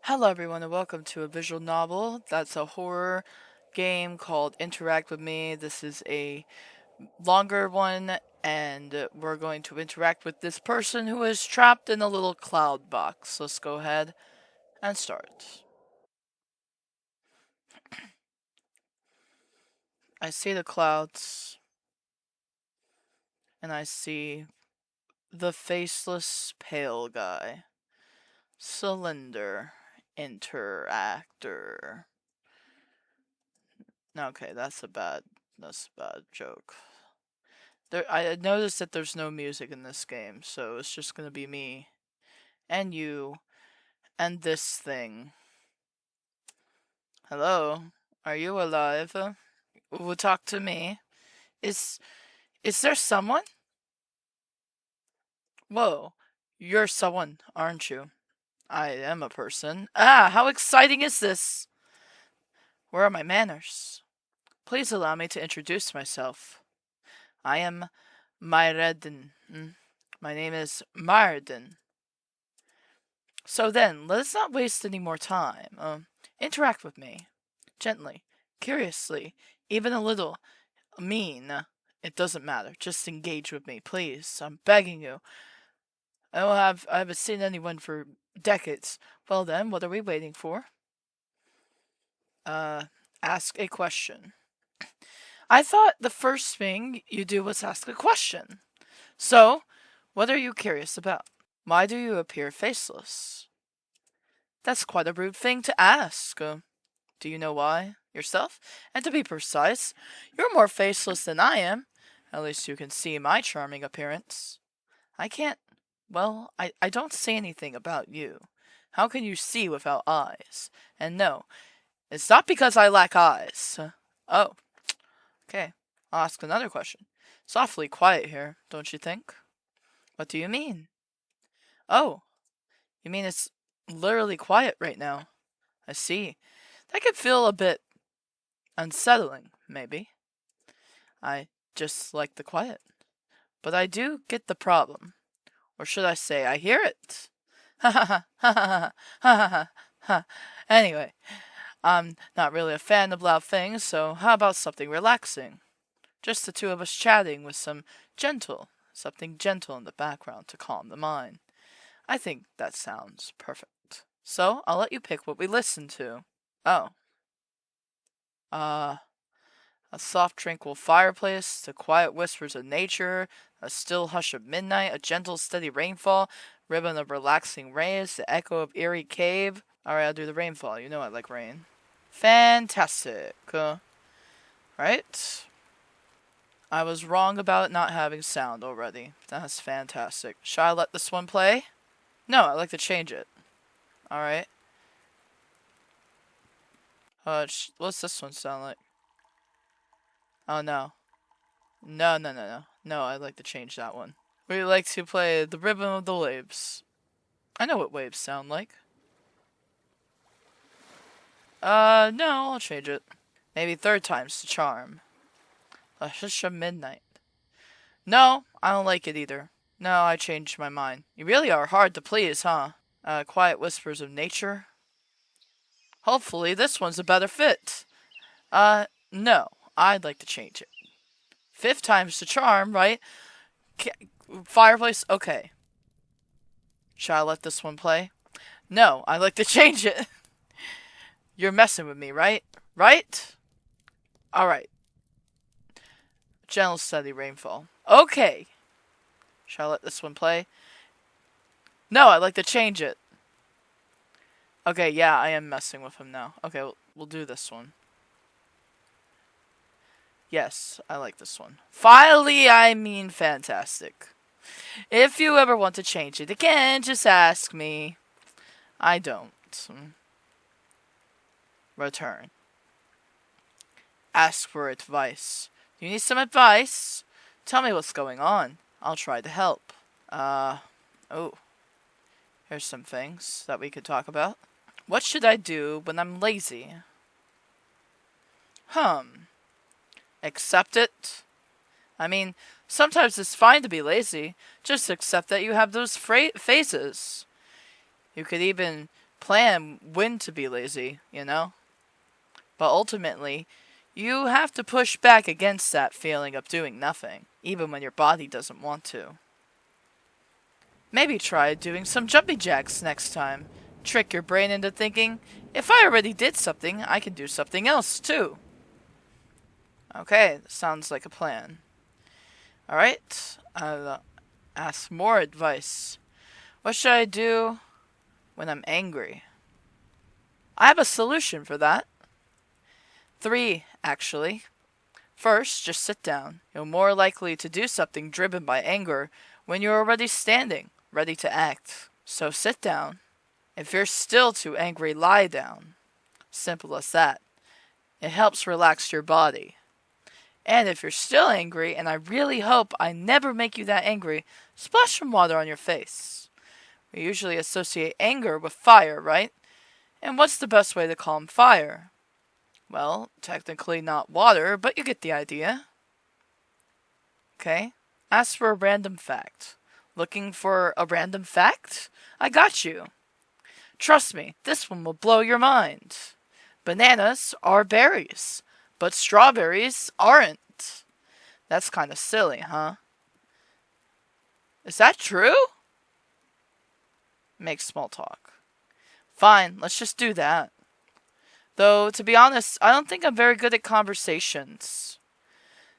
Hello, everyone, and welcome to a visual novel. That's a horror game called Interact with Me. This is a longer one, and we're going to interact with this person who is trapped in a little cloud box. Let's go ahead and start. I see the clouds, and I see the faceless pale guy. Cylinder interactor. Okay, that's a bad joke. I noticed that there's no music in this game, so it's just gonna be me and you and this thing. Hello, are you alive? Will talk to me. Is is there someone? Whoa, you're someone, aren't you? I am a person. Ah, how exciting is this? Where are my manners? Please allow me to introduce myself. I am Myredin. My name is Marden. So then, let us not waste any more time. Interact with me. Gently. Curiously. Even a little mean. It doesn't matter. Just engage with me, please. I'm begging you. I haven't seen anyone for decades. Well then, what are we waiting for? Ask a question. I thought the first thing you do was ask a question. So, what are you curious about? Why do you appear faceless? That's quite a rude thing to ask. Do you know why? Yourself? And to be precise, you're more faceless than I am. At least you can see my charming appearance. I can't. Well, I don't say anything about you. How can you see without eyes? And no, it's not because I lack eyes. Oh, okay. I'll ask another question. It's awfully quiet here, don't you think? What do you mean? Oh, you mean it's literally quiet right now? I see. That could feel a bit unsettling, maybe. I just like the quiet. But I do get the problem. Or should I say, I hear it. Ha ha ha ha ha ha ha ha. Anyway, I'm not really a fan of loud things, so how about something relaxing? Just the two of us chatting with something gentle in the background to calm the mind. I think that sounds perfect. So, I'll let you pick what we listen to. Oh. A soft, tranquil fireplace, the quiet whispers of nature, a still hush of midnight, a gentle, steady rainfall, ribbon of relaxing rays, the echo of eerie cave. Alright, I'll do the rainfall. You know I like rain. Fantastic. Right? I was wrong about not having sound already. That's fantastic. Shall I let this one play? No, I'd like to change it. Alright. What's this one sound like? Oh, no. No, I'd like to change that one. We like to play the rhythm of the waves. I know what waves sound like. No, I'll change it. Maybe third time's the charm. A hush of midnight. No, I don't like it either. No, I changed my mind. You really are hard to please, huh? Quiet whispers of nature. Hopefully this one's a better fit. No, I'd like to change it. Fifth time's the charm, right? Fireplace? Okay. Shall I let this one play? No, I'd like to change it. You're messing with me, right? Right? Alright. Gentle, steady rainfall. Okay. Shall I let this one play? No, I'd like to change it. Okay, yeah, I am messing with him now. Okay, we'll do this one. Yes, I like this one. Finally, I mean fantastic. If you ever want to change it again, just ask me. I don't. Return. Ask for advice. Do you need some advice? Tell me what's going on. I'll try to help. Oh. Here's some things that we could talk about. What should I do when I'm lazy? Accept it. I mean, sometimes it's fine to be lazy. Just accept that you have those phases. You could even plan when to be lazy, you know? But ultimately, you have to push back against that feeling of doing nothing, even when your body doesn't want to. Maybe try doing some jumping jacks next time. Trick your brain into thinking, if I already did something, I can do something else too. Okay, sounds like a plan. Alright, I'll ask more advice. What should I do when I'm angry? I have a solution for that. 3, actually. First, just sit down. You're more likely to do something driven by anger when you're already standing, ready to act. So sit down. If you're still too angry, lie down. Simple as that. It helps relax your body. And if you're still angry, and I really hope I never make you that angry, splash some water on your face. We usually associate anger with fire, right? And what's the best way to calm fire? Well, technically not water, but you get the idea. Okay. Ask for a random fact. Looking for a random fact? I got you. Trust me, this one will blow your mind. Bananas are berries, but strawberries aren't. That's kind of silly, huh? Is that true? Make small talk. Fine, let's just do that. Though, to be honest, I don't think I'm very good at conversations.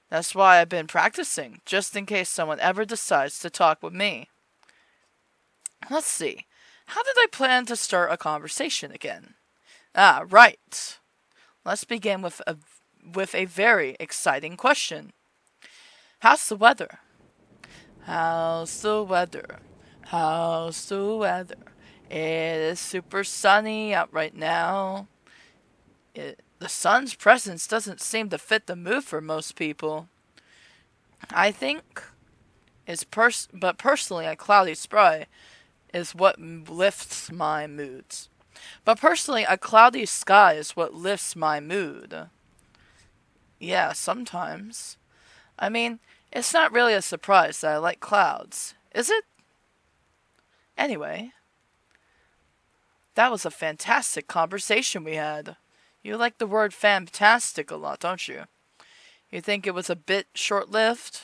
That's why I've been practicing, just in case someone ever decides to talk with me. Let's see. How did I plan to start a conversation again? Ah, right. Let's begin with a very exciting question. How's the weather? How's the weather? How's the weather? It is super sunny out right now. The sun's presence doesn't seem to fit the mood for most people. I think but personally a cloudy sky is what lifts my moods. But personally, a cloudy sky is what lifts my mood. Yeah, sometimes. I mean, it's not really a surprise that I like clouds, is it? Anyway, that was a fantastic conversation we had. You like the word fantastic a lot, don't you? You think it was a bit short-lived?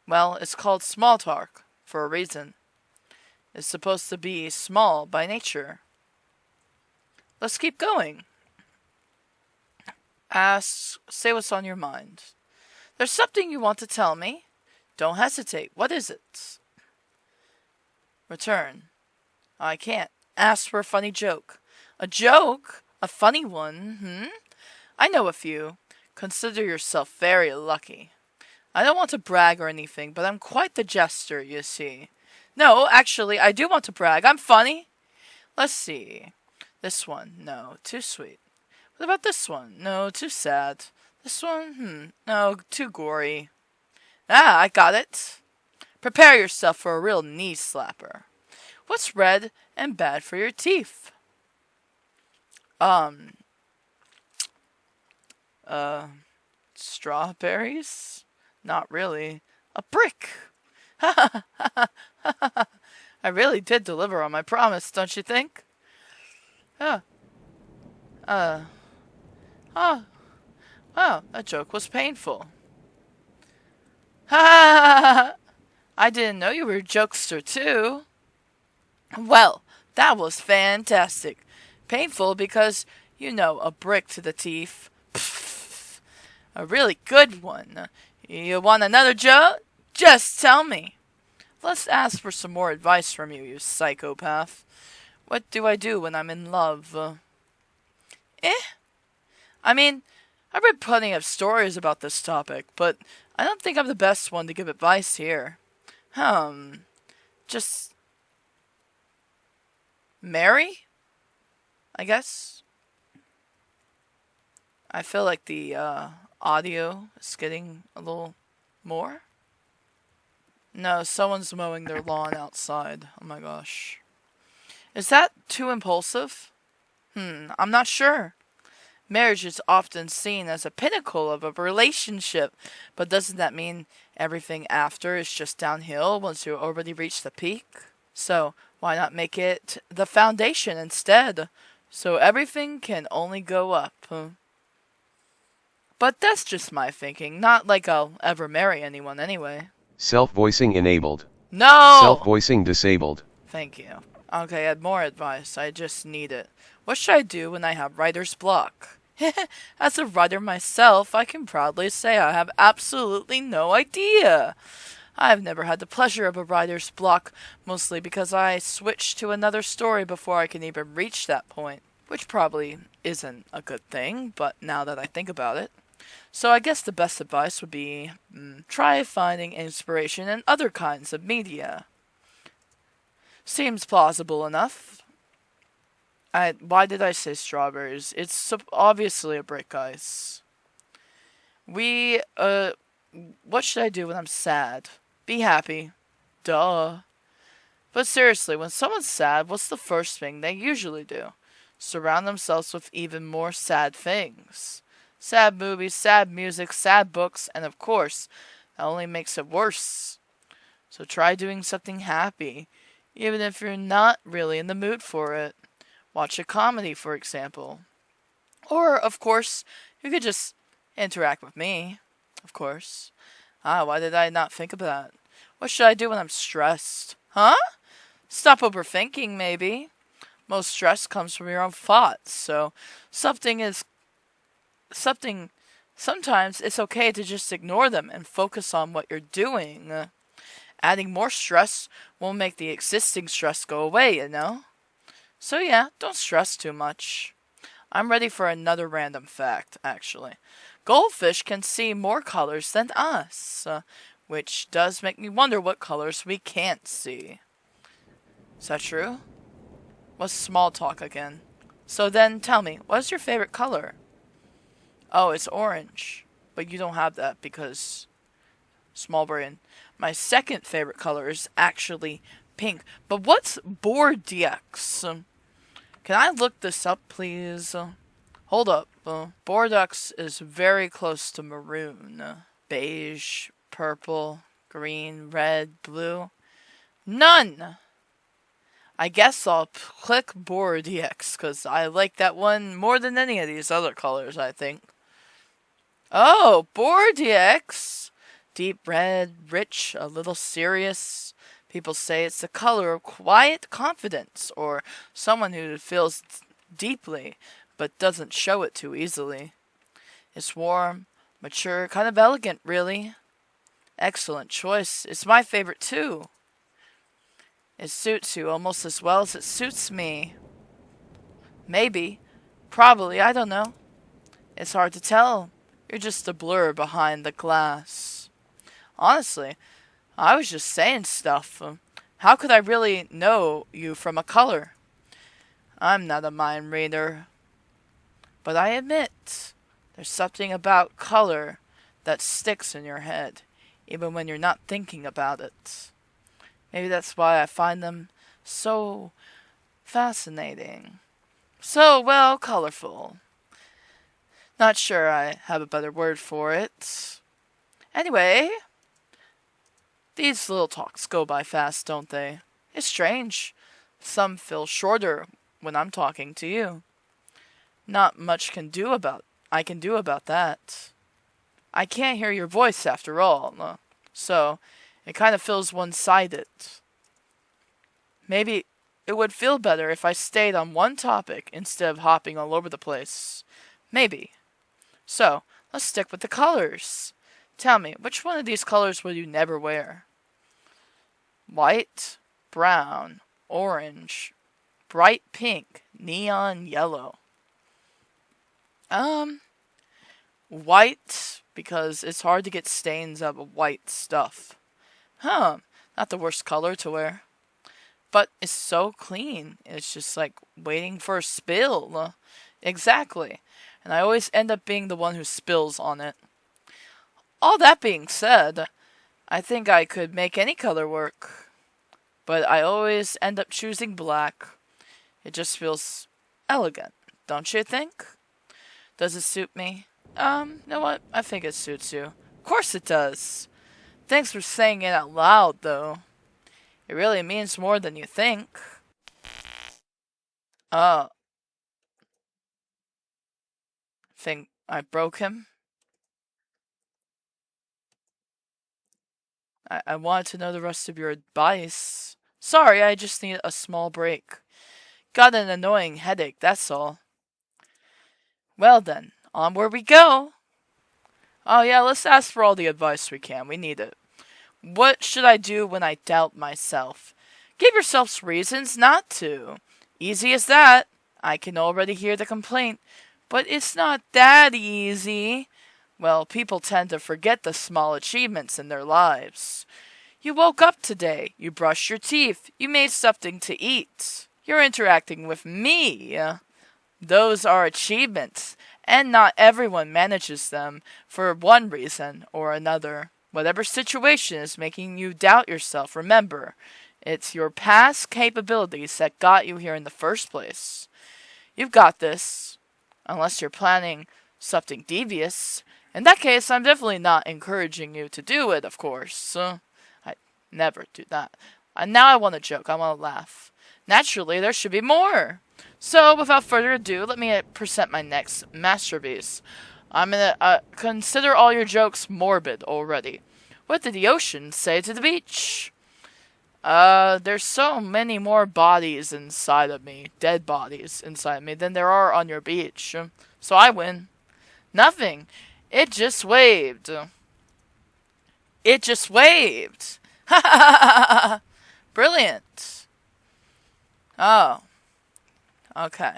Well, it's called small talk for a reason. It's supposed to be small by nature. Let's keep going. Say what's on your mind. There's something you want to tell me? Don't hesitate. What is it? Return. I can't. Ask for a funny joke. A joke? A funny one? I know a few. Consider yourself very lucky. I don't want to brag or anything, but I'm quite the jester, you see. No, actually, I do want to brag. I'm funny. Let's see. This one, no, too sweet. What about this one? No, too sad. This one, no, too gory. Ah, I got it. Prepare yourself for a real knee slapper. What's red and bad for your teeth? Strawberries? Not really. A brick. I really did deliver on my promise, don't you think? Wow, that joke was painful. I didn't know you were a jokester too. Well, that was fantastic. Painful because, a brick to the teeth. Pfft, a really good one. You want another joke? Just tell me. Let's ask for some more advice from you, you psychopath. What do I do when I'm in love? I mean, I've read plenty of stories about this topic, but I don't think I'm the best one to give advice here. Just marry? I guess. I feel like the audio is getting a little more. No, someone's mowing their lawn outside. Oh my gosh. Is that too impulsive? I'm not sure. Marriage is often seen as a pinnacle of a relationship, but doesn't that mean everything after is just downhill once you already reached the peak? So, Why not make it the foundation instead? So everything can only go up. But that's just my thinking. Not like I'll ever marry anyone anyway. Self-voicing enabled. No! Self-voicing disabled. Thank you. Okay, I had more advice. I just need it. What should I do when I have writer's block? As a writer myself, I can proudly say I have absolutely no idea. I've never had the pleasure of a writer's block, mostly because I switched to another story before I can even reach that point, which probably isn't a good thing, but now that I think about it. So I guess the best advice would be, try finding inspiration in other kinds of media. Seems plausible enough. Why did I say strawberries? It's obviously a brick ice. What should I do when I'm sad? Be happy. Duh. But seriously, when someone's sad, what's the first thing they usually do? Surround themselves with even more sad things. Sad movies, sad music, sad books, and of course, that only makes it worse. So try doing something happy, even if you're not really in the mood for it. Watch a comedy, for example. Or, of course, you could just interact with me. Of course. Why did I not think of that? What should I do when I'm stressed? Huh? Stop overthinking, maybe. Most stress comes from your own thoughts, so sometimes it's okay to just ignore them and focus on what you're doing. Adding more stress won't make the existing stress go away, you know? So yeah, don't stress too much. I'm ready for another random fact, actually. Goldfish can see more colors than us, which does make me wonder what colors we can't see. Is that true? What's small talk again? So then, tell me, what's your favorite color? Oh, it's orange. But you don't have that because... Small brain. My second favorite color is actually pink. But what's Bordeaux? Can I look this up, please? Hold up. Bordeaux is very close to maroon. Beige, purple, green, red, blue. None! I guess I'll click Bordeaux, because I like that one more than any of these other colors, I think. Oh, Bordeaux! Deep red, rich, a little serious. People say it's the color of quiet confidence, or someone who feels deeply, but doesn't show it too easily. It's warm, mature, kind of elegant, really. Excellent choice. It's my favorite, too. It suits you almost as well as it suits me. Maybe. Probably, I don't know. It's hard to tell. You're just a blur behind the glass. Honestly, I was just saying stuff. How could I really know you from a color? I'm not a mind reader. But I admit, there's something about color that sticks in your head, even when you're not thinking about it. Maybe that's why I find them so fascinating. So, well, colorful. Not sure I have a better word for it. Anyway, these little talks go by fast, don't they? It's strange. Some feel shorter when I'm talking to you. Not much I can do about that. I can't hear your voice after all, so it kind of feels one-sided. Maybe it would feel better if I stayed on one topic instead of hopping all over the place. Maybe. So, let's stick with the colors. Tell me, which one of these colors will you never wear? White, brown, orange, bright pink, neon yellow. White, because it's hard to get stains out of white stuff. Not the worst color to wear. But it's so clean. It's just like waiting for a spill. Exactly. And I always end up being the one who spills on it. All that being said, I think I could make any color work. But I always end up choosing black. It just feels elegant, don't you think? Does it suit me? You know what? I think it suits you. Of course it does. Thanks for saying it out loud, though. It really means more than you think. Oh, think I broke him? I wanted to know the rest of your advice. Sorry, I just need a small break. Got an annoying headache, that's all. Well then, onward we go. Oh yeah, let's ask for all the advice we can. We need it. What should I do when I doubt myself? Give yourselves reasons not to. Easy as that. I can already hear the complaint. But it's not that easy. Well, people tend to forget the small achievements in their lives. You woke up today. You brushed your teeth. You made something to eat. You're interacting with me. Those are achievements, and not everyone manages them for one reason or another. Whatever situation is making you doubt yourself, remember, it's your past capabilities that got you here in the first place. You've got this, unless you're planning something devious. In that case, I'm definitely not encouraging you to do it, of course. I never do that. And now I want to joke, I want to laugh. Naturally, there should be more. So, without further ado, let me present my next masterpiece. I'm gonna consider all your jokes morbid already. What did the ocean say to the beach? There's so many more bodies inside of me, dead bodies inside of me, than there are on your beach. So I win. Nothing. It just waved. It just waved. Ha ha ha ha ha. Brilliant. Oh. Okay.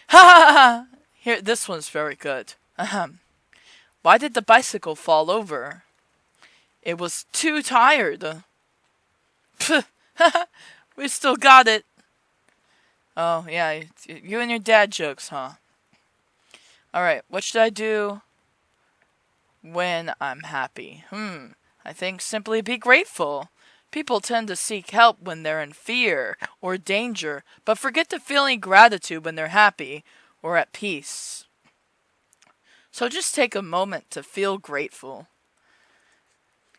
Ha ha ha! Here, this one's very good. Ahem. Why did the bicycle fall over? It was too tired. Pff, we still got it. Oh, yeah, you and your dad jokes, huh? Alright, what should I do when I'm happy? I think simply be grateful. People tend to seek help when they're in fear or danger, but forget to feeling gratitude when they're happy or at peace. So just take a moment to feel grateful.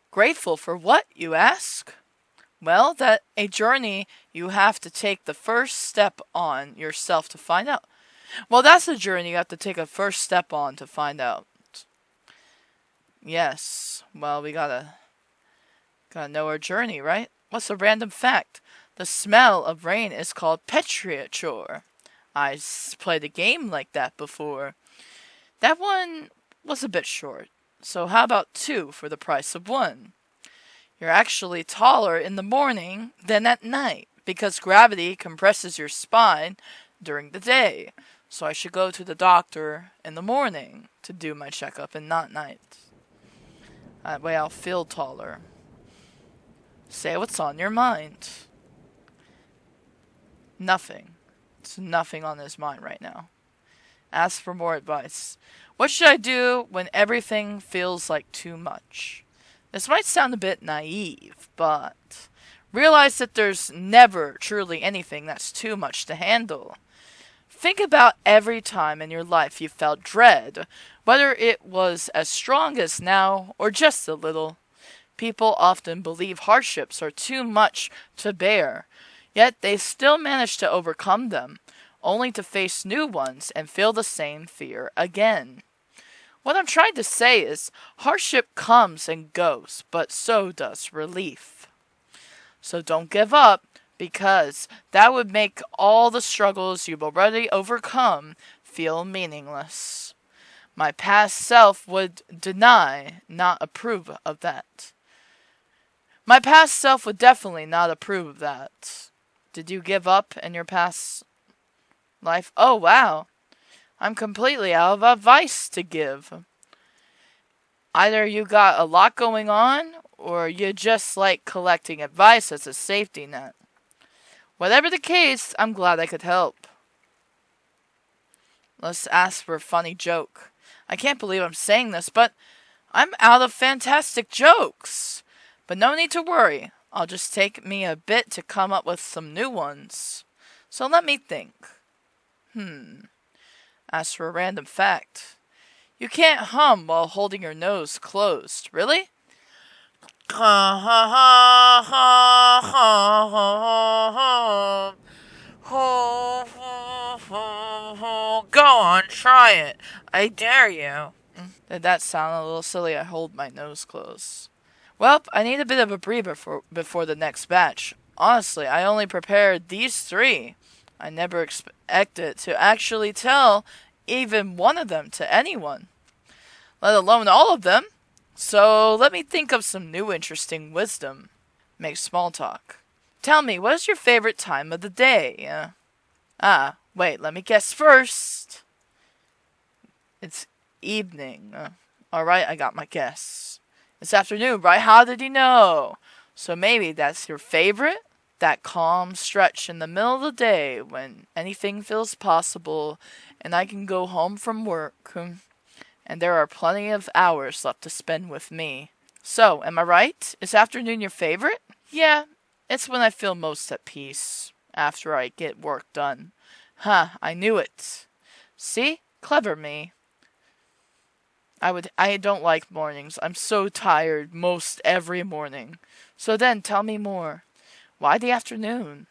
Grateful for what, you ask? Well, that a journey you have to take the first step on yourself to find out. Well, that's a journey you have to take a first step on to find out. Yes, well, we gotta know our journey, right? What's a random fact? The smell of rain is called petrichor. I played a game like that before. That one was a bit short. So how about 2 for the price of 1? You're actually taller in the morning than at night because gravity compresses your spine during the day. So I should go to the doctor in the morning to do my checkup and not night. That way I'll feel taller. Say what's on your mind. Nothing. It's nothing on his mind right now. Ask for more advice. What should I do when everything feels like too much? This might sound a bit naive, but realize that there's never truly anything that's too much to handle. Think about every time in your life you felt dread, whether it was as strong as now or just a little. People often believe hardships are too much to bear, yet they still manage to overcome them, only to face new ones and feel the same fear again. What I'm trying to say is, hardship comes and goes, but so does relief. So don't give up, because that would make all the struggles you've already overcome feel meaningless. My past self would deny, not approve of that. My past self would definitely not approve of that. Did you give up in your past life? Oh, wow. I'm completely out of advice to give. Either you got a lot going on, or you just like collecting advice as a safety net. Whatever the case, I'm glad I could help. Let's ask for a funny joke. I can't believe I'm saying this, but I'm out of fantastic jokes. But no need to worry. I'll just take me a bit to come up with some new ones. So let me think. As for a random fact, you can't hum while holding your nose closed. Really? Ha ha ha ha ha ha ha. Go on, try it. I dare you. Did that sound a little silly? I hold my nose closed. Well, I need a bit of a breather before the next batch. Honestly, I only prepared these three. I never expected to actually tell even one of them to anyone, let alone all of them. So let me think of some new interesting wisdom. Make small talk. Tell me, what is your favorite time of the day? Wait, let me guess first. It's evening. Alright, I got my guess. It's afternoon, right? How did you know? So maybe that's your favorite? That calm stretch in the middle of the day when anything feels possible and I can go home from work and there are plenty of hours left to spend with me. So, am I right? Is afternoon your favorite? Yeah, it's when I feel most at peace after I get work done. I knew it. See? Clever me. I don't like mornings. I'm so tired most every morning. So then tell me more. Why the afternoon?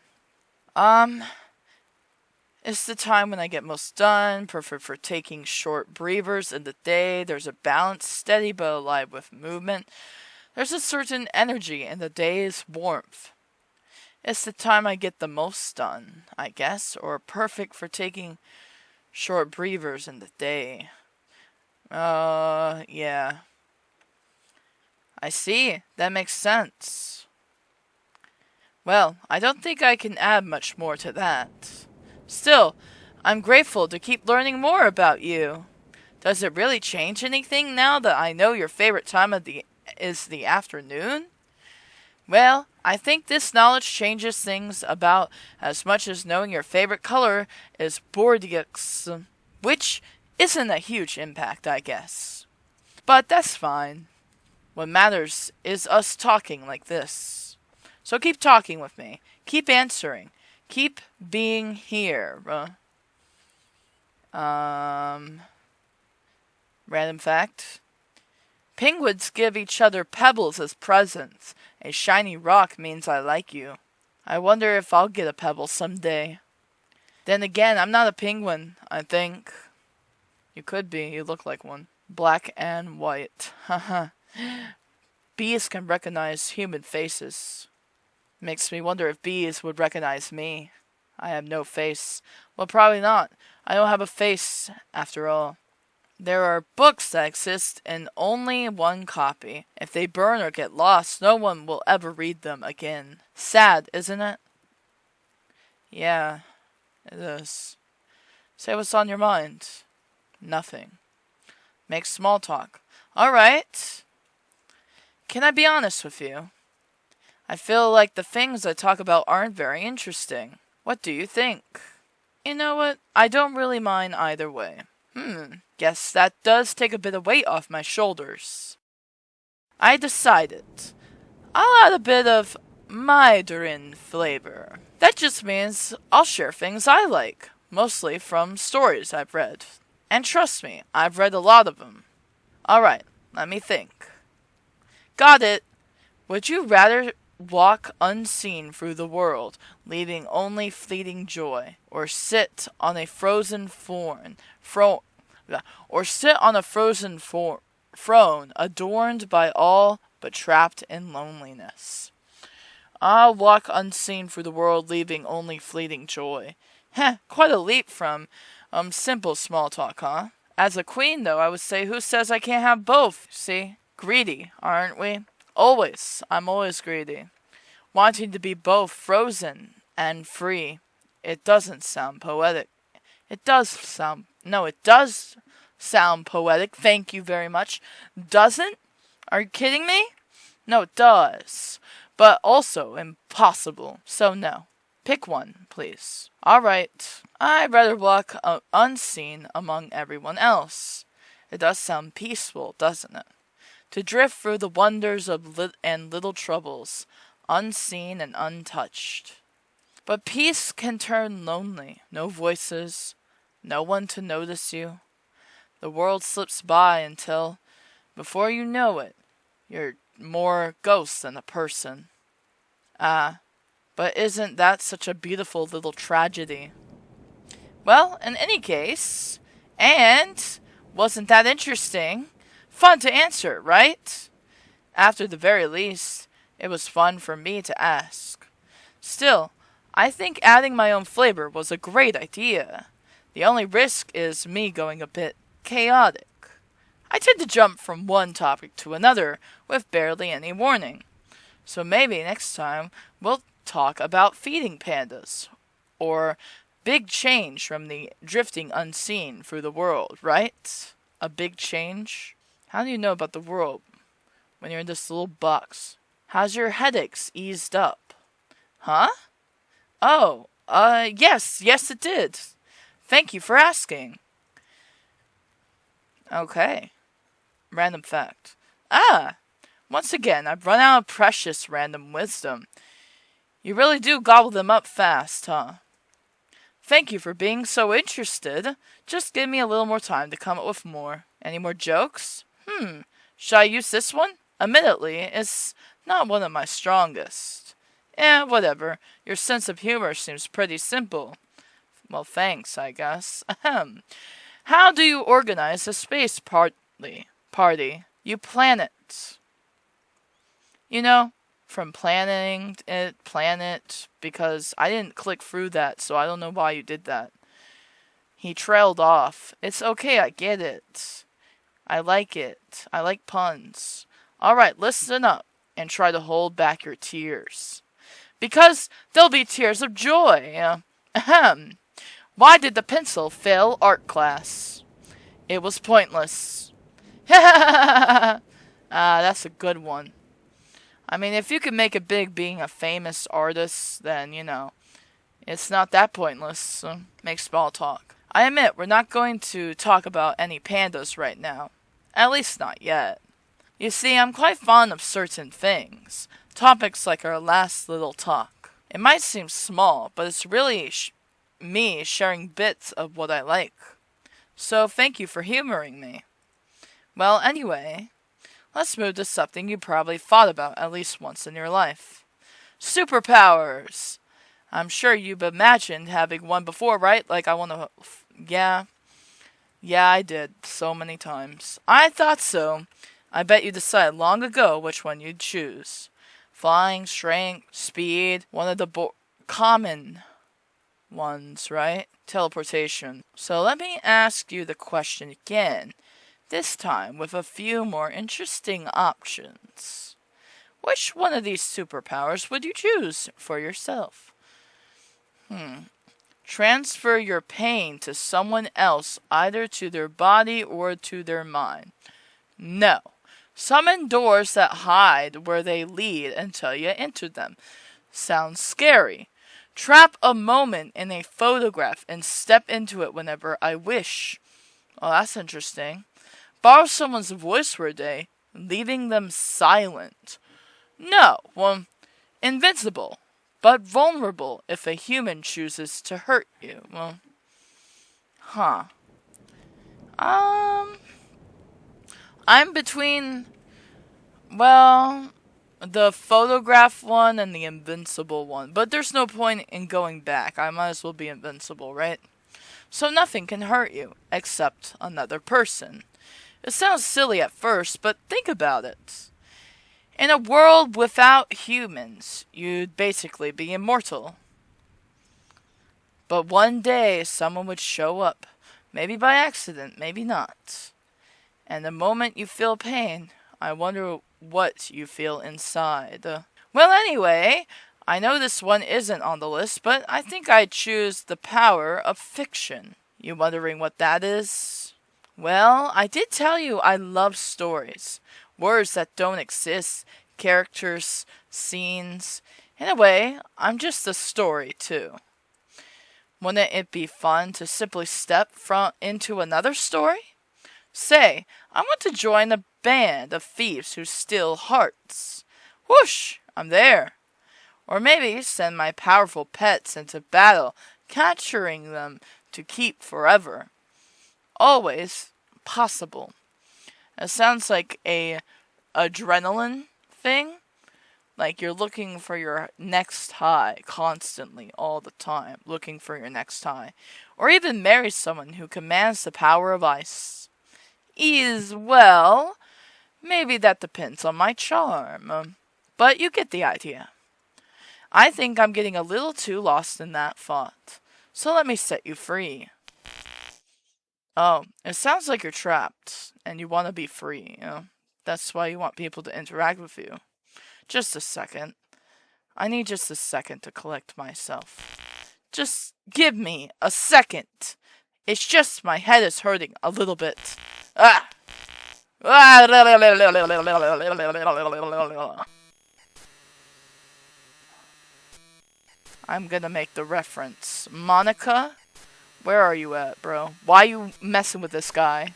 It's the time when I get most done, perfect for taking short breathers in the day. There's a balance, steady but alive with movement. There's a certain energy in the day's warmth. It's the time I get the most done, I guess, or perfect for taking short breathers in the day. Yeah. I see. That makes sense. Well, I don't think I can add much more to that. Still, I'm grateful to keep learning more about you. Does it really change anything now that I know your favorite time is the afternoon? Well, I think this knowledge changes things about as much as knowing your favorite color is Bordeaux, which isn't a huge impact, I guess. But that's fine. What matters is us talking like this. So keep talking with me. Keep answering. Keep being here. Random fact. Penguins give each other pebbles as presents. A shiny rock means I like you. I wonder if I'll get a pebble someday. Then again, I'm not a penguin, I think. You could be. You look like one. Black and white. Haha. Bees can recognize human faces. Makes me wonder if bees would recognize me. I have no face. Well, probably not. I don't have a face, after all. There are books that exist in only one copy. If they burn or get lost, no one will ever read them again. Sad, isn't it? Yeah, it is. Say what's on your mind. Nothing. Make small talk. Alright. Can I be honest with you? I feel like the things I talk about aren't very interesting. What do you think? You know what? I don't really mind either way. Guess that does take a bit of weight off my shoulders. I decided I'll add a bit of Mandarin flavor. That just means I'll share things I like, mostly from stories I've read. And trust me, I've read a lot of them. Alright, let me think. Got it. Would you rather walk unseen through the world, leaving only fleeting joy, or sit on a frozen throne, adorned by all but trapped in loneliness? I'll walk unseen through the world, leaving only fleeting joy. Quite a leap from, simple small talk, huh? As a queen, though, I would say, who says I can't have both? See? Greedy, aren't we? Always. I'm always greedy. Wanting to be both frozen and free. It doesn't sound poetic. It does sound poetic. Thank you very much. Doesn't? Are you kidding me? No, it does. But also impossible. So no. Pick one, please. Alright. I'd rather walk unseen among everyone else. It does sound peaceful, doesn't it? To drift through the wonders of little troubles, unseen and untouched. But peace can turn lonely. No voices, no one to notice you. The world slips by until, before you know it, you're more ghost than a person. But isn't that such a beautiful little tragedy? Well, in any case, and wasn't that interesting? Fun to answer, right? After the very least, it was fun for me to ask. Still, I think adding my own flavor was a great idea. The only risk is me going a bit chaotic. I tend to jump from one topic to another with barely any warning. So maybe next time we'll talk about feeding pandas. Or big change from the drifting unseen through the world, right? A big change? How do you know about the world when you're in this little box? How's your headaches eased up? Huh? Oh, yes, it did. Thank you for asking. Okay. Random fact. Once again, I've run out of precious random wisdom. You really do gobble them up fast, huh? Thank you for being so interested. Just give me a little more time to come up with more. Any more jokes? Should I use this one? Admittedly, it's not one of my strongest. Whatever. Your sense of humor seems pretty simple. Well, thanks, I guess. Ahem. How do you organize a space party? You plan it. You know, from planning it, plan it, because I didn't click through that, so I don't know why you did that. He trailed off. It's okay, I get it. I like it. I like puns. Alright, listen up, and try to hold back your tears. Because they'll be tears of joy. Ahem. Why did the pencil fail art class? It was pointless. That's a good one. I mean, if you can make it big being a famous artist, then, it's not that pointless. So make small talk. I admit, we're not going to talk about any pandas right now. At least not yet. You see, I'm quite fond of certain things. Topics like our last little talk. It might seem small, but it's really me sharing bits of what I like. So thank you for humoring me. Well, anyway, let's move to something you probably thought about at least once in your life. Superpowers! I'm sure you've imagined having one before, right? Like, I want to... Yeah, I did. So many times. I thought so. I bet you decided long ago which one you'd choose. Flying, strength, speed, one of the common ones, right? Teleportation. So let me ask you the question again. This time with a few more interesting options. Which one of these superpowers would you choose for yourself? Transfer your pain to someone else, either to their body or to their mind. No. Summon doors that hide where they lead until you enter them. Sounds scary. Trap a moment in a photograph and step into it whenever I wish. Oh, that's interesting. Borrow someone's voice for a day, leaving them silent. No, well, invincible, but vulnerable if a human chooses to hurt you. Well, I'm between, the photograph one and the invincible one. But there's no point in going back. I might as well be invincible, right? So nothing can hurt you, except another person. It sounds silly at first, but think about it. In a world without humans, you'd basically be immortal. But one day, someone would show up. Maybe by accident, maybe not. And the moment you feel pain, I wonder what you feel inside. Well, anyway, I know this one isn't on the list, but I think I'd choose the power of fiction. You wondering what that is? Well, I did tell you I love stories. Words that don't exist, characters, scenes. In a way, I'm just a story, too. Wouldn't it be fun to simply step into another story? Say, I want to join a band of thieves who steal hearts. Whoosh! I'm there. Or maybe send my powerful pets into battle, capturing them to keep forever. Always possible. It sounds like a adrenaline thing? Like you're looking for your next high constantly, all the time, looking for your next high. Or even marry someone who commands the power of ice. Well, maybe that depends on my charm. But you get the idea. I think I'm getting a little too lost in that thought. So let me set you free. Oh, it sounds like you're trapped, and you want to be free, That's why you want people to interact with you. Just a second. I need just a second to collect myself. Just give me a second. It's just my head is hurting a little bit. Ah! I'm gonna make the reference. Monica? Where are you at, bro? Why are you messing with this guy?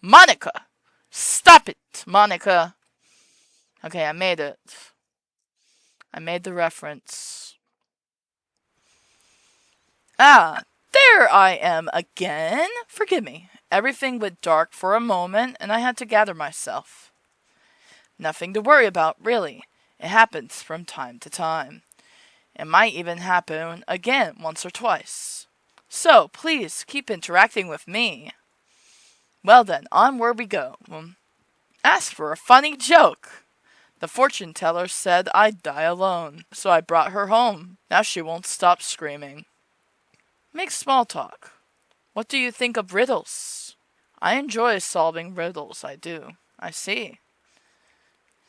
Monica! Stop it, Monica! Okay, I made it. I made the reference. Ah, there I am again. Forgive me. Everything went dark for a moment, and I had to gather myself. Nothing to worry about, really. It happens from time to time. It might even happen again once or twice. So, please, keep interacting with me. Well then, onward we go. Ask for a funny joke. The fortune teller said I'd die alone, so I brought her home. Now she won't stop screaming. Make small talk. What do you think of riddles? I enjoy solving riddles, I do. I see.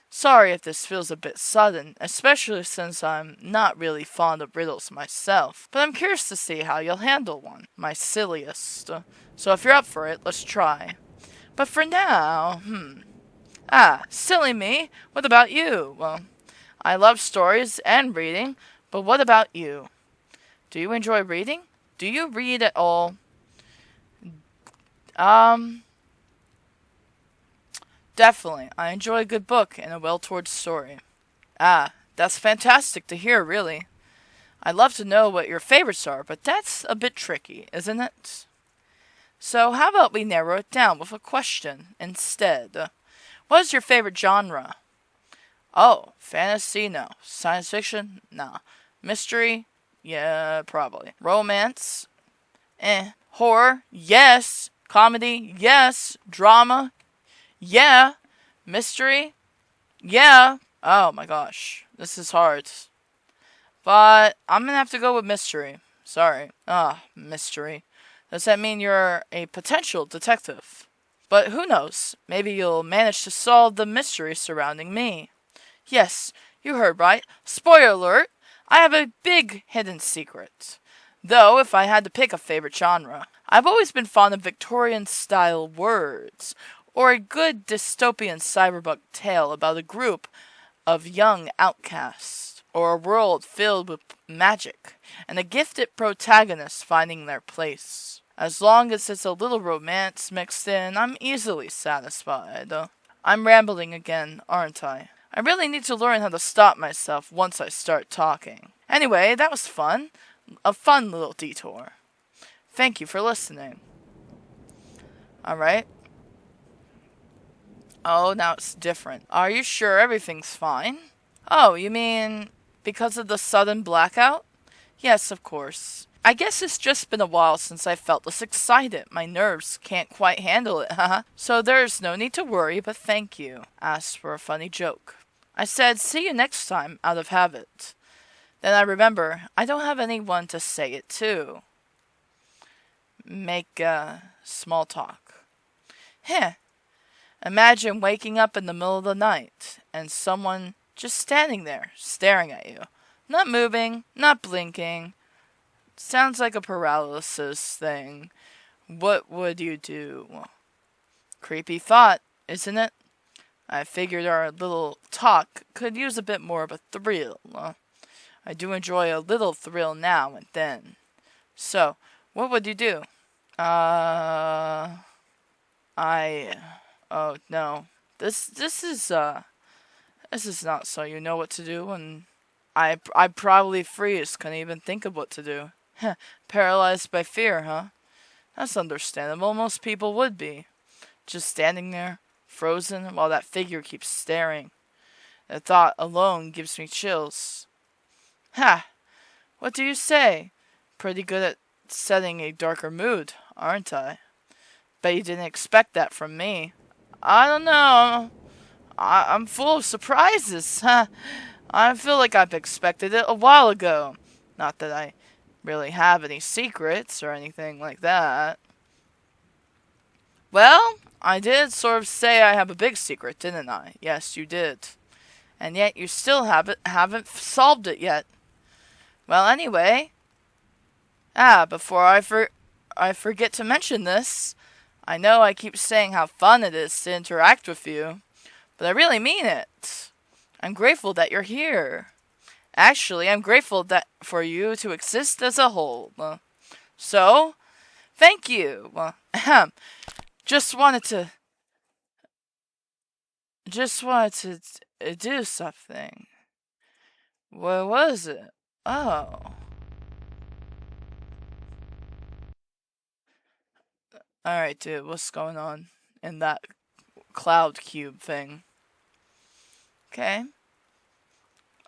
Sorry if this feels a bit sudden, especially since I'm not really fond of riddles myself, but I'm curious to see how you'll handle one. My silliest. So if you're up for it, let's try. But for now, silly me. What about you? Well, I love stories and reading, but what about you? Do you enjoy reading? Do you read at all? Definitely. I enjoy a good book and a well-told story. That's fantastic to hear, really. I'd love to know what your favorites are, but that's a bit tricky, isn't it? So how about we narrow it down with a question instead? What is your favorite genre? Oh, fantasy? No. Science fiction? Nah. Mystery? Yeah, probably. Romance? Horror? Yes. Comedy? Yes. Drama? Yeah. Mystery? Yeah. Oh my gosh. This is hard. But I'm gonna have to go with mystery. Sorry. Mystery. Does that mean you're a potential detective? But who knows? Maybe you'll manage to solve the mystery surrounding me. Yes, you heard right. Spoiler alert! I have a big hidden secret. Though, if I had to pick a favorite genre, I've always been fond of Victorian-style words, or a good dystopian cyberpunk tale about a group of young outcasts, or a world filled with magic, and a gifted protagonist finding their place. As long as it's a little romance mixed in, I'm easily satisfied. I'm rambling again, aren't I? I really need to learn how to stop myself once I start talking. Anyway, that was fun. A fun little detour. Thank you for listening. Alright. Oh, now it's different. Are you sure everything's fine? Oh, you mean because of the sudden blackout? Yes, of course. I guess it's just been a while since I felt this excited. My nerves can't quite handle it, haha. So there's no need to worry, but thank you. Asked for a funny joke. I said, see you next time, out of habit. Then I remember, I don't have anyone to say it to. Make, small talk. Imagine waking up in the middle of the night, and someone just standing there, staring at you. Not moving, not blinking. Sounds like a paralysis thing. What would you do? Creepy thought, isn't it? I figured our little talk could use a bit more of a thrill. I do enjoy a little thrill now and then. So, what would you do? Oh no. This is not so you know what to do, and I'd probably freeze, couldn't even think of what to do. Paralyzed by fear, huh? That's understandable, most people would be. Just standing there, frozen, while that figure keeps staring. The thought alone gives me chills. Ha! What do you say? Pretty good at setting a darker mood, aren't I? Bet you didn't expect that from me. I don't know. I'm full of surprises. I feel like I've expected it a while ago. Not that I really have any secrets or anything like that. Well, I did sort of say I have a big secret, didn't I? Yes, you did. And yet you still haven't solved it yet. Well, anyway. Before I forget to mention this, I know I keep saying how fun it is to interact with you, but I really mean it. I'm grateful that you're here. Actually, I'm grateful that for you to exist as a whole. So, thank you. Just wanted to do something. What was it? Oh. Alright, dude, what's going on in that cloud cube thing? Okay.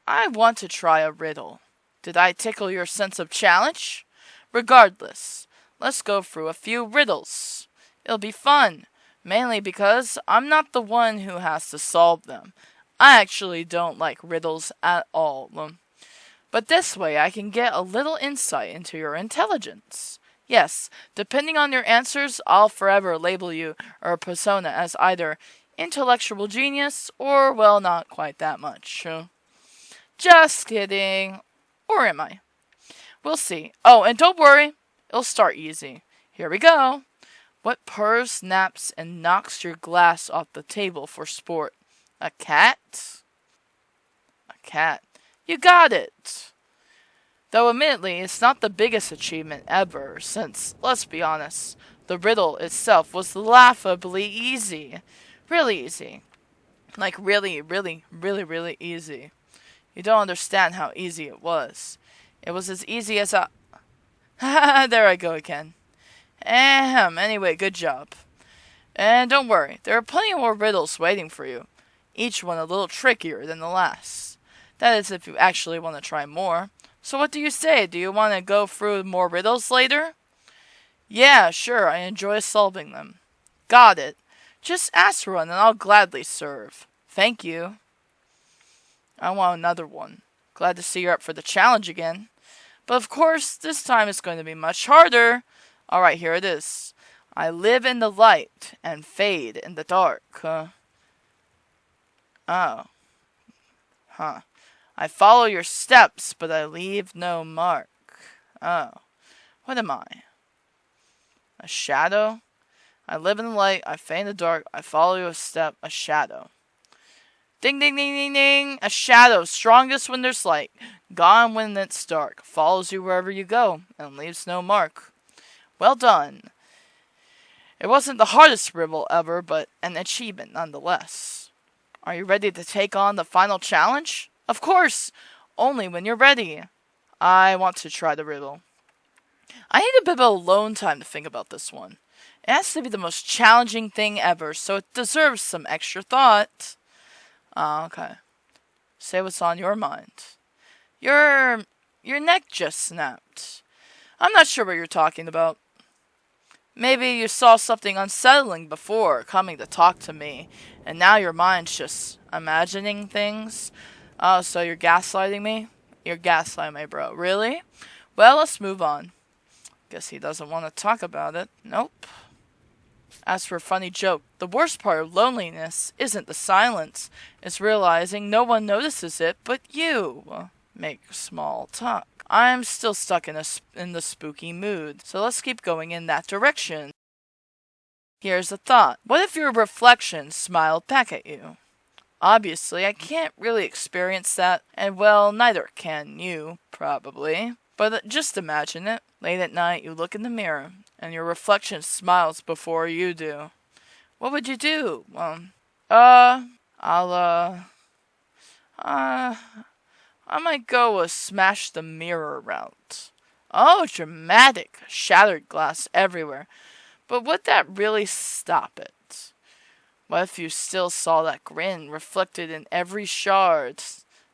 I want to try a riddle. Did I tickle your sense of challenge? Regardless, let's go through a few riddles. It'll be fun, mainly because I'm not the one who has to solve them. I actually don't like riddles at all. But this way I can get a little insight into your intelligence. Yes, depending on your answers, I'll forever label you or persona as either intellectual genius or, well, not quite that much. Just kidding. Or am I? We'll see. Oh, and don't worry, it'll start easy. Here we go. What purrs, snaps, and knocks your glass off the table for sport? A cat? A cat. You got it! Though admittedly, it's not the biggest achievement ever, since, let's be honest, the riddle itself was laughably easy. Really easy. Like really, really, really, really easy. You don't understand how easy it was. It was as easy as a... There I go again. Anyway, good job. And don't worry, there are plenty more riddles waiting for you. Each one a little trickier than the last. That is if you actually want to try more. So what do you say? Do you want to go through more riddles later? Yeah, sure, I enjoy solving them. Got it. Just ask for one and I'll gladly serve. Thank you. I want another one. Glad to see you're up for the challenge again. But of course, this time it's going to be much harder. Alright, here it is. I live in the light and fade in the dark. Oh. Huh. I follow your steps, but I leave no mark. Oh. What am I? A shadow? I live in the light, I fade in the dark, I follow your step, a shadow. Ding ding ding ding ding! A shadow, strongest when there's light, gone when it's dark, follows you wherever you go, and leaves no mark. Well done. It wasn't the hardest riddle ever, but an achievement nonetheless. Are you ready to take on the final challenge? Of course! Only when you're ready. I want to try the riddle. I need a bit of alone time to think about this one. It has to be the most challenging thing ever, so it deserves some extra thought. Okay. Say what's on your mind. Your neck just snapped. I'm not sure what you're talking about. Maybe you saw something unsettling before coming to talk to me, and now your mind's just imagining things. Oh, so you're gaslighting me? You're gaslighting me, bro. Really? Well, let's move on. Guess he doesn't want to talk about it. Nope. As for a funny joke, the worst part of loneliness isn't the silence. It's realizing no one notices it but you. Make small talk. I'm still stuck in the spooky mood, so let's keep going in that direction. Here's a thought. What if your reflection smiled back at you? Obviously, I can't really experience that, and well, neither can you, probably. But just imagine it. Late at night, you look in the mirror, and your reflection smiles before you do. What would you do? I might go with smash the mirror route. Oh, dramatic. Shattered glass everywhere. But would that really stop it? What if you still saw that grin reflected in every shard?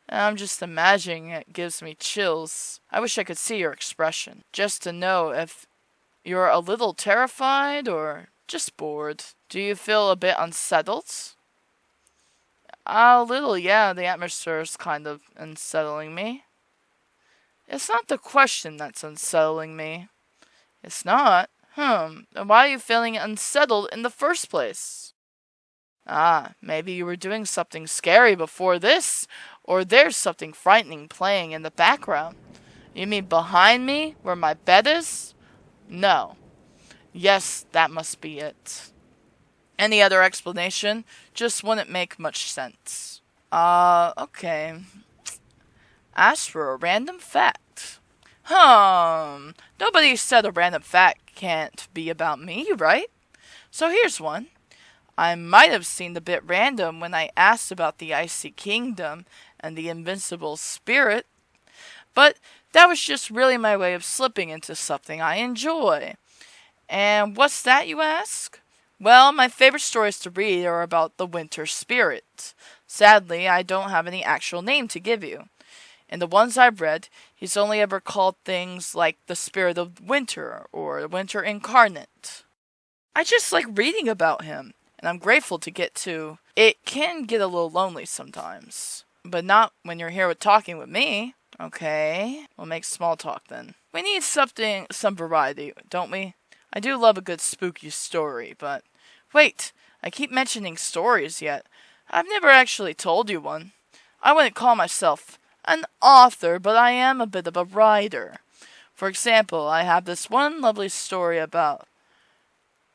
I'm just imagining it gives me chills. I wish I could see your expression, just to know if you're a little terrified or just bored. Do you feel a bit unsettled? A little, yeah. The atmosphere's kind of unsettling me. It's not the question that's unsettling me. It's not? Then why are you feeling unsettled in the first place? Ah, maybe you were doing something scary before this, or there's something frightening playing in the background. You mean behind me, where my bed is? No. Yes, that must be it. Any other explanation just wouldn't make much sense. Okay. As for a random fact. Nobody said a random fact can't be about me, right? So here's one. I might have seemed a bit random when I asked about the Icy Kingdom and the invincible spirit, but that was just really my way of slipping into something I enjoy. And what's that, you ask? Well, my favorite stories to read are about the winter spirit. Sadly, I don't have any actual name to give you. In the ones I've read, he's only ever called things like the spirit of winter or the winter incarnate. I just like reading about him, and I'm grateful to get to. It can get a little lonely sometimes, but not when you're here talking with me. Okay, we'll make small talk then. We need some variety, don't we? I do love a good spooky story, but wait, I keep mentioning stories yet. I've never actually told you one. I wouldn't call myself an author, but I am a bit of a writer. For example, I have this one lovely story about...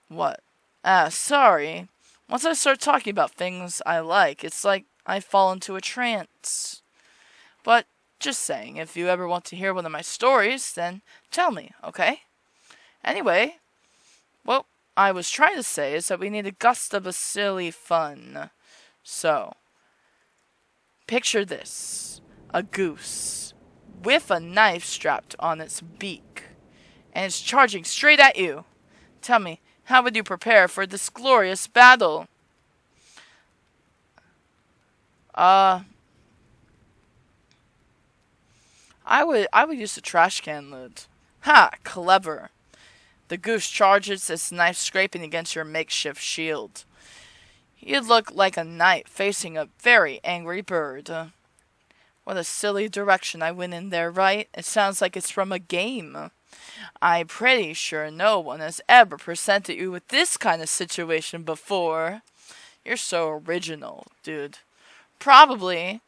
What? Sorry. Once I start talking about things I like, it's like I fall into a trance. But, just saying, if you ever want to hear one of my stories, then tell me, okay? Anyway, what I was trying to say is that we need a gust of a silly fun. So, picture this. A goose with a knife strapped on its beak, and it's charging straight at you. Tell me, how would you prepare for this glorious battle? I would use the trash can lid. Ha! Clever. The goose charges, its knife scraping against your makeshift shield. You'd look like a knight facing a very angry bird. What a silly direction I went in there, right? It sounds like it's from a game. I'm pretty sure no one has ever presented you with this kind of situation before. You're so original, dude. Probably.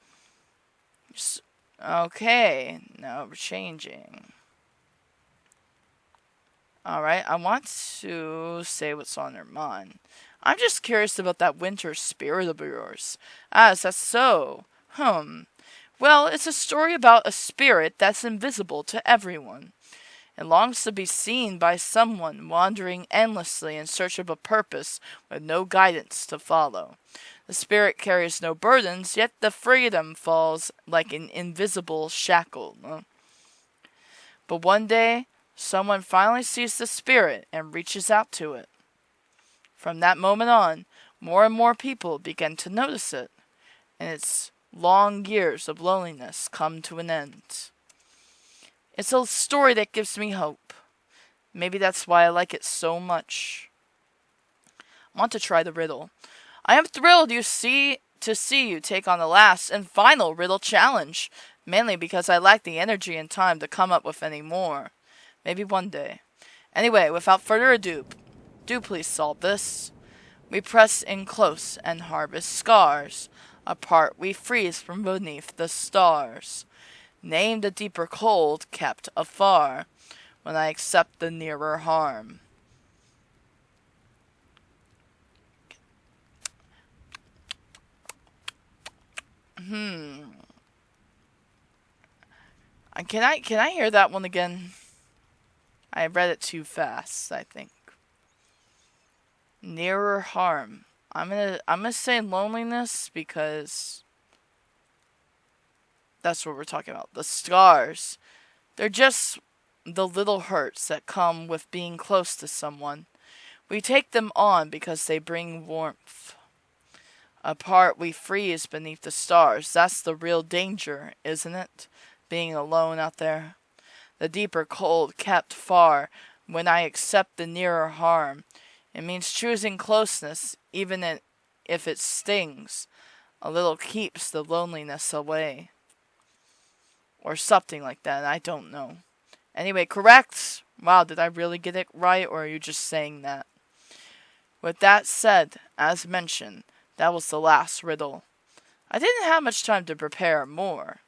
Okay, now we're changing. Alright, I want to say what's on your mind. I'm just curious about that winter spirit of yours. Ah, is that so? Well, it's a story about a spirit that's invisible to everyone. It longs to be seen by someone wandering endlessly in search of a purpose with no guidance to follow. The spirit carries no burdens, yet the freedom falls like an invisible shackle. But one day, someone finally sees the spirit and reaches out to it. From that moment on, more and more people begin to notice it, and its long years of loneliness come to an end. It's a story that gives me hope. Maybe that's why I like it so much. I want to try the riddle. I am thrilled to see you take on the last and final riddle challenge, mainly because I lack the energy and time to come up with any more. Maybe one day. Anyway, without further ado, do please solve this. We press in close and harvest scars. Apart we freeze from beneath the stars. Name the deeper cold kept afar, when I accept the nearer harm. Can I hear that one again? I read it too fast, I think. Nearer harm. I'm gonna say loneliness because that's what we're talking about. The scars. They're just the little hurts that come with being close to someone. We take them on because they bring warmth. Apart we freeze beneath the stars. That's the real danger, isn't it? Being alone out there. The deeper cold kept far when I accept the nearer harm. It means choosing closeness, even if it stings. A little keeps the loneliness away. Or something like that, I don't know. Anyway, correct? Wow, did I really get it right, or are you just saying that? With that said, as mentioned, that was the last riddle. I didn't have much time to prepare more.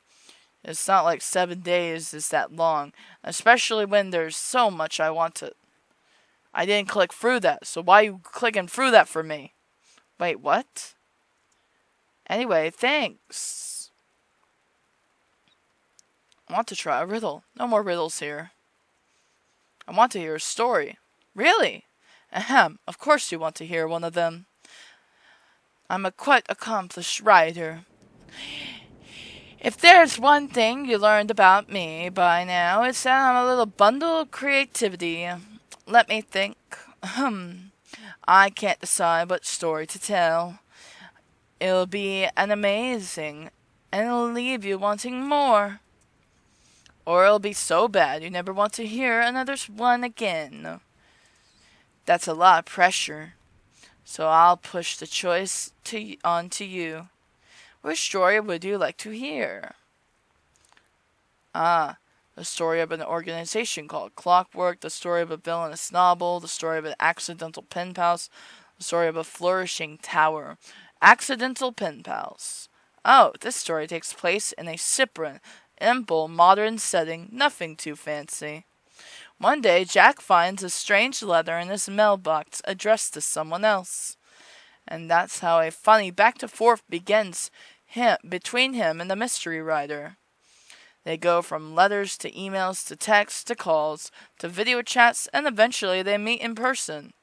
It's not like 7 days is that long, especially when there's so much I want to. I didn't click through that, so why are you clicking through that for me? Wait, what? Anyway, thanks. I want to try a riddle. No more riddles here. I want to hear a story. Really? Ahem, of course you want to hear one of them. I'm a quite accomplished writer. If there's one thing you learned about me by now, it's that I'm a little bundle of creativity. Let me think. I can't decide what story to tell. It'll be an amazing, and it'll leave you wanting more. Or it'll be so bad you never want to hear another one again. That's a lot of pressure. So I'll push the choice onto you. Which story would you like to hear? The story of an organization called Clockwork, the story of a villainous novel, the story of an accidental pen pals, the story of a flourishing tower. Accidental pen pals. Oh, this story takes place in a simple, modern setting, nothing too fancy. One day, Jack finds a strange letter in his mailbox addressed to someone else. And that's how a funny back-and-forth begins between him and the mystery writer. They go from letters to emails to texts to calls to video chats, and eventually they meet in person.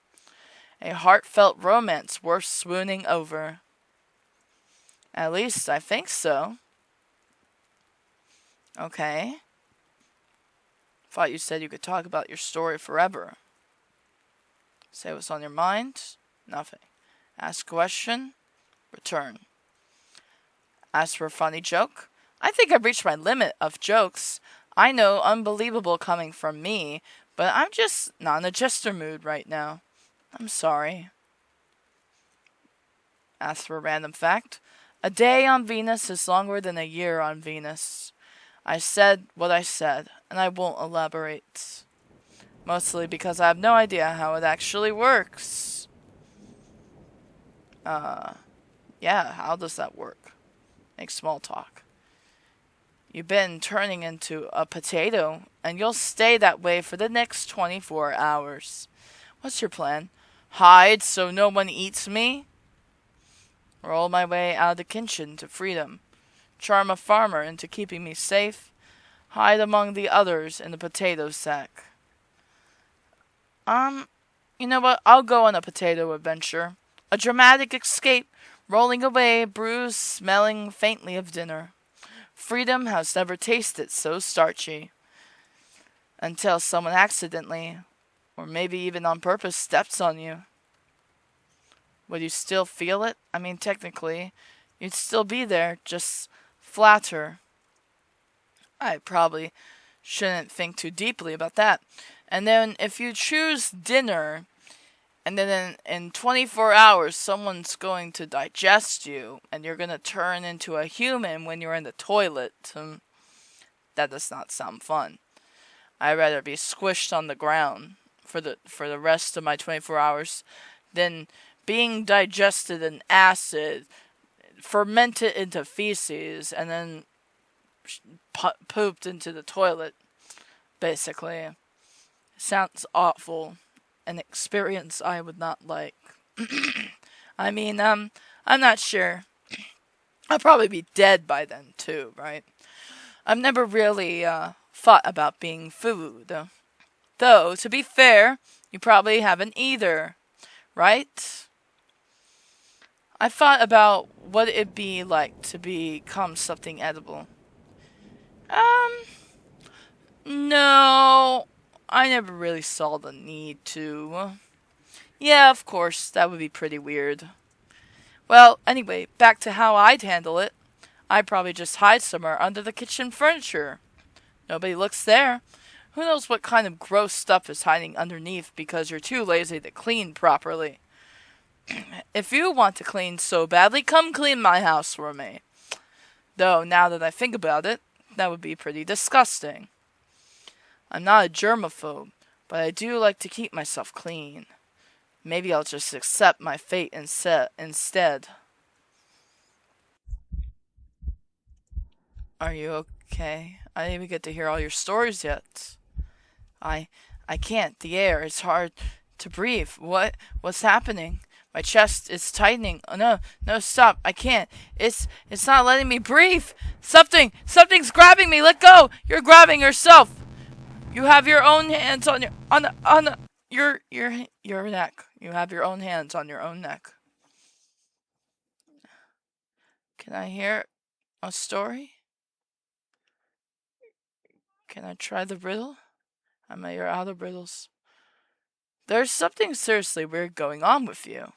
A heartfelt romance worth swooning over. At least I think so. Okay. Thought you said you could talk about your story forever. Say what's on your mind. Nothing. Ask a question. Return. Ask for a funny joke. I think I've reached my limit of jokes. I know, unbelievable coming from me, but I'm just not in a jester mood right now. I'm sorry. Ask for a random fact. A day on Venus is longer than a year on Venus. I said what I said, and I won't elaborate. Mostly because I have no idea how it actually works. Yeah, how does that work? Make small talk. You've been turning into a potato, and you'll stay that way for the next 24 hours. What's your plan? Hide so no one eats me? Roll my way out of the kitchen to freedom. Charm a farmer into keeping me safe. Hide among the others in the potato sack. You know what? I'll go on a potato adventure. A dramatic escape, rolling away, bruised, smelling faintly of dinner. Freedom has never tasted so starchy. Until someone accidentally, or maybe even on purpose, steps on you. Would you still feel it? I mean, technically, you'd still be there, just flatter. I probably shouldn't think too deeply about that. And then if you choose dinner, and then in 24 hours someone's going to digest you, and you're going to turn into a human when you're in the toilet, that does not sound fun. I'd rather be squished on the ground for the rest of my 24 hours than being digested in acid, fermented into feces, and then pooped into the toilet, basically. Sounds awful. An experience I would not like. I mean, I'm not sure. I'll probably be dead by then, too, right? I've never really thought about being food. Though, to be fair, you probably haven't either, right? I thought about what it'd be like to become something edible. No, I never really saw the need to. Yeah, of course, that would be pretty weird. Well, anyway, back to how I'd handle it. I'd probably just hide somewhere under the kitchen furniture. Nobody looks there. Who knows what kind of gross stuff is hiding underneath because you're too lazy to clean properly. If you want to clean so badly, come clean my house for me. Though, now that I think about it, that would be pretty disgusting. I'm not a germaphobe, but I do like to keep myself clean. Maybe I'll just accept my fate instead. Are you okay? I didn't even get to hear all your stories yet. I I can't. The air is hard to breathe. What's happening? My chest is tightening. Oh no, no, stop. I can't. It's not letting me breathe. Something's grabbing me. Let go. You're grabbing yourself. You have your own hands on your neck. You have your own hands on your own neck. Can I hear a story? Can I try the riddle? I'm out of riddles. There's something seriously weird going on with you.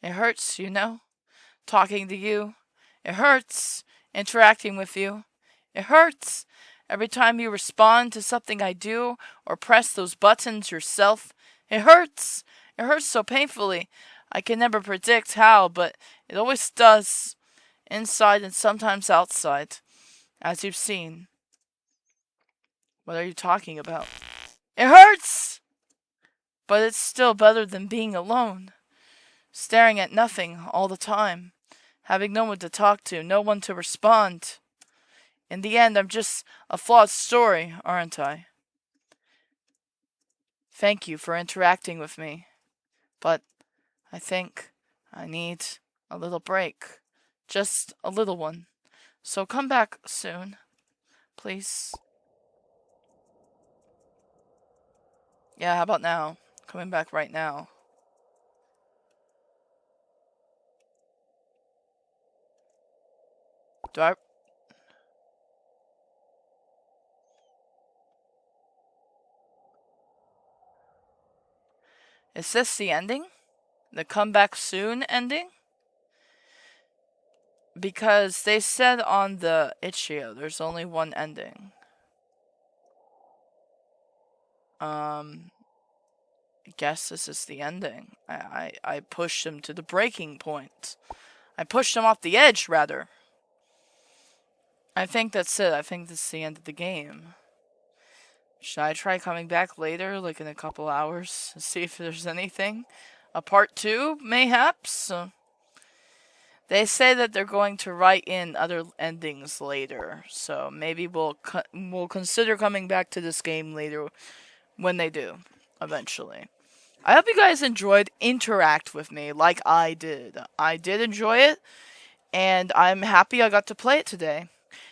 It hurts, you know, talking to you. It hurts interacting with you. It hurts every time you respond to something I do or press those buttons yourself. It hurts. It hurts so painfully. I can never predict how, but it always does. Inside and sometimes outside, as you've seen. What are you talking about? It hurts! But it's still better than being alone. Staring at nothing all the time. Having no one to talk to, no one to respond. In the end, I'm just a flawed story, aren't I? Thank you for interacting with me. But I think I need a little break. Just a little one. So come back soon. Please. Yeah, how about now? Coming back right now. Do I... Is this the ending? The come back soon ending? Because they said on the itch.io there's only one ending. I guess this is the ending. I pushed him to the breaking point. I pushed him off the edge, rather. I think that's it. I think this is the end of the game. Should I try coming back later, like in a couple hours, to see if there's anything? A part 2, mayhaps? They say that they're going to write in other endings later, so maybe we'll consider coming back to this game later when they do, eventually. I hope you guys enjoyed Interact with me like I did. I did enjoy it, and I'm happy I got to play it today.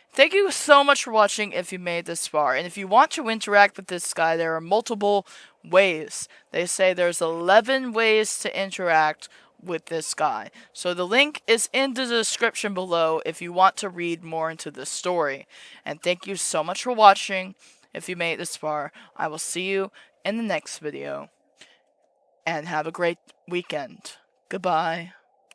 Thank you so much for watching if you made this far. And if you want to interact with this guy, there are multiple ways. They say there's 11 ways to interact with this guy. So the link is in the description below if you want to read more into this story. And thank you so much for watching. If you made it this far, I will see you in the next video. And have a great weekend. Goodbye.